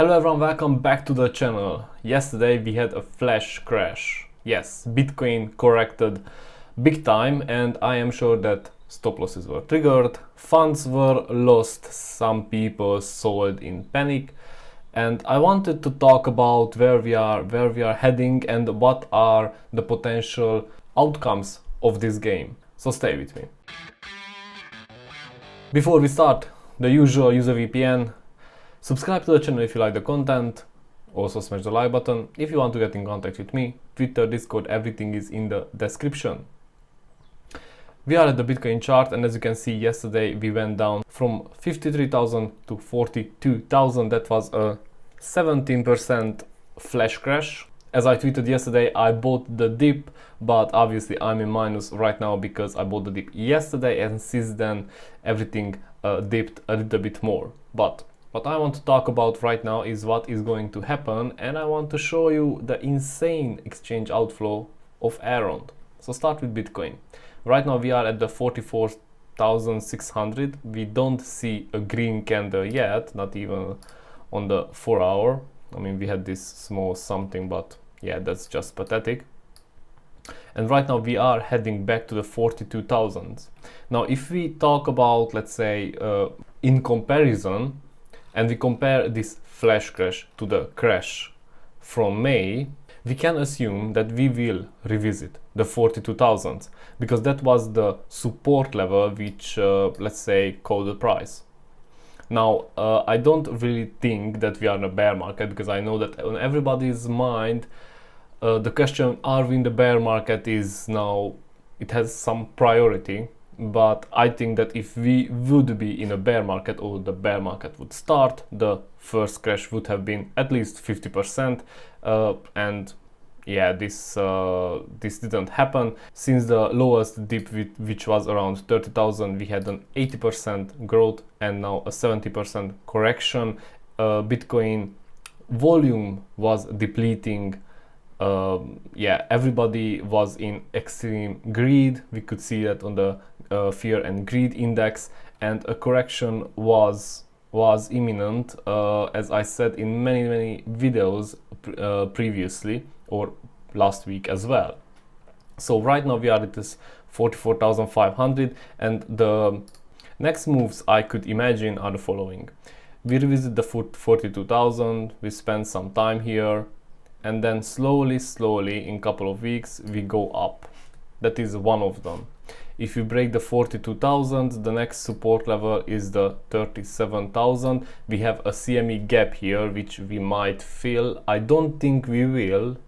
Hello everyone, welcome back to the channel. Yesterday we had a flash crash. Yes, Bitcoin corrected big time and I am sure that stop losses were triggered, funds were lost, some people sold in panic, and I wanted to talk about where we are heading and what are the potential outcomes of this game. So stay with me. Before we start, the usual, use a VPN. Subscribe to the channel if you like the content, also smash the like button. If you want to get in contact with me, Twitter, Discord, everything is in the description. We are at the Bitcoin chart and as you can see yesterday we went down from 53,000 to 42,000. That was a 17% flash crash. As I tweeted yesterday, I bought the dip, but obviously I'm in minus right now because I bought the dip yesterday and since then everything dipped a little bit more. But what I want to talk about right now is what is going to happen, and I want to show you the insane exchange outflow of Elrond. So start with Bitcoin. Right now we are at the 44,600. We don't see a green candle yet, not even on the 4 hour. I mean, we had this small something, but yeah, that's just pathetic. And right now we are heading back to the 42,000. Now if we talk about, let's say, in comparison, and we compare this flash crash to the crash from May, we can assume that we will revisit the 42,000 because that was the support level which, let's say, called the price. Now, I don't really think that we are in a bear market because I know that on everybody's mind, the question, are we in the bear market, is now, it has some priority. But I think that if we would be in a bear market or the bear market would start, the first crash would have been at least 50%, and yeah, this didn't happen. Since the lowest dip, which was around 30,000, we had an 80% growth and now a 70% correction. Bitcoin volume was depleting. Yeah, everybody was in extreme greed. We could see that on the fear and greed index, and a correction was imminent, as I said in many videos previously or last week as well. So right now we are at this 44,500 and the next moves I could imagine are the following. We revisit the 42,000, we spend some time here, and then slowly in a couple of weeks we go up. That is one of them. If you break the 42,000, the next support level is the 37,000. We have a CME gap here which we might fill. I don't think we will,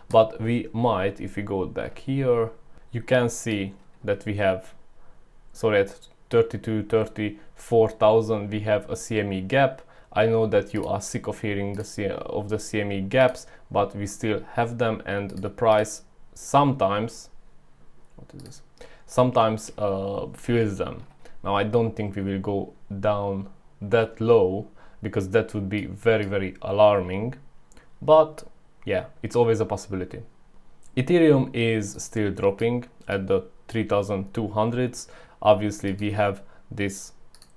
but we might. If we go back here, you can see that we have, sorry, at 34,000 we have a CME gap. I know that you are sick of hearing of the CME gaps, but we still have them, and the price sometimes, sometimes fills them. Now I don't think we will go down that low because that would be very alarming, but yeah, it's always a possibility. Ethereum is still dropping at the 3,200s. Obviously we have this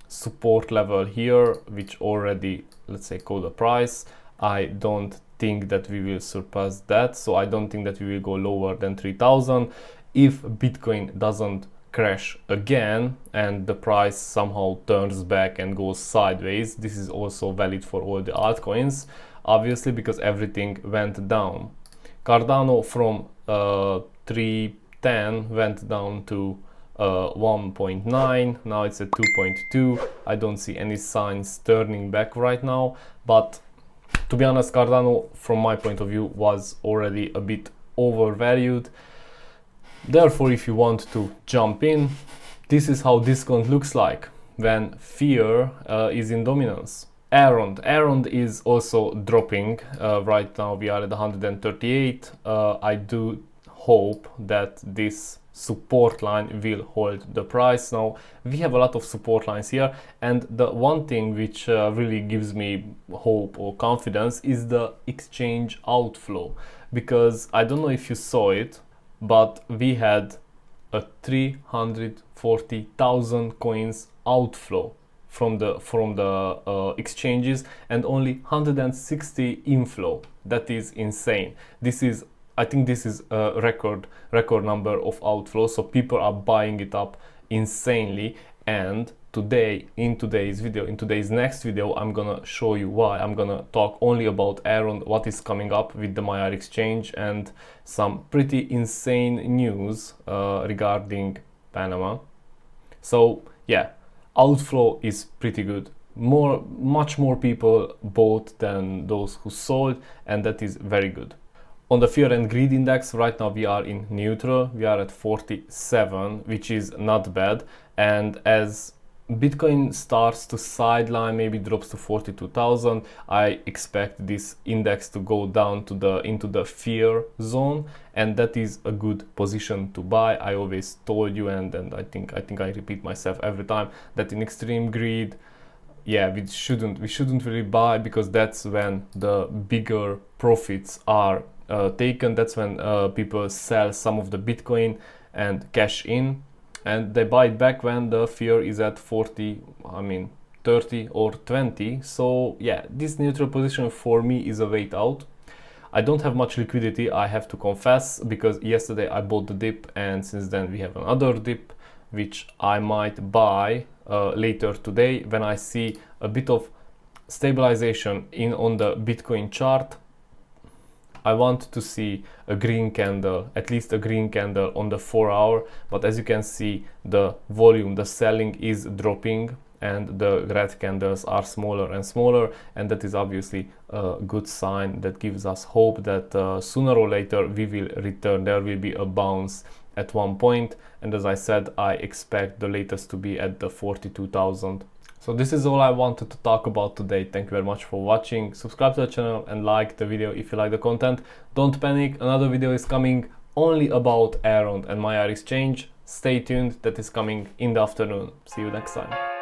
support level here which already, let's say, called the price. I don't think that we will surpass that, so I don't think that we will go lower than 3,000 if Bitcoin doesn't crash again and the price somehow turns back and goes sideways. This is also valid for all the altcoins, obviously, because everything went down. Cardano from 310 went down to 1.9, now it's at 2.2. I don't see any signs turning back right now, but to be honest, Cardano from my point of view was already a bit overvalued. Therefore, if you want to jump in, this is how discount looks like when fear is in dominance. Elrond is also dropping. Right now we are at 138. I do hope that this support line will hold the price. Now we have a lot of support lines here, and the one thing which really gives me hope or confidence is the exchange outflow, because I don't know if you saw it, but we had a 340,000 coins outflow from the exchanges and only 160 inflow. That is insane. I think this is a record number of outflows, so people are buying it up insanely. And today, in today's next video, I'm gonna show you why. I'm gonna talk only about Elrond, what is coming up with the Maiar exchange, and some pretty insane news regarding Panama. So yeah, outflow is pretty good. Much more people bought than those who sold, and that is very good. On the fear and greed index, right now we are in neutral. We are at 47, which is not bad. And as Bitcoin starts to sideline, maybe drops to 42,000, I expect this index to go down to into the fear zone, and that is a good position to buy. I always told you, and I think I repeat myself every time, that in extreme greed, yeah, we shouldn't really buy, because that's when the bigger profits are taken. That's when people sell some of the Bitcoin and cash in, and they buy it back when the fear is at 40, 30 or 20. So yeah, this neutral position for me is a wait out. I don't have much liquidity, I have to confess, because yesterday I bought the dip, and since then we have another dip, which I might buy later today when I see a bit of stabilization on the Bitcoin chart. I want to see a green candle, at least a green candle on the 4 hour, but as you can see, the volume, the selling is dropping, and the red candles are smaller and smaller, and that is obviously a good sign that gives us hope that sooner or later we will return. There will be a bounce at one point, and as I said, I expect the latest to be at the 42,000. So this is all I wanted to talk about today. Thank you very much for watching. Subscribe to the channel and like the video if you like the content. Don't panic, another video is coming only about Elrond and Maiar exchange. Stay tuned, that is coming in the afternoon. See you next time.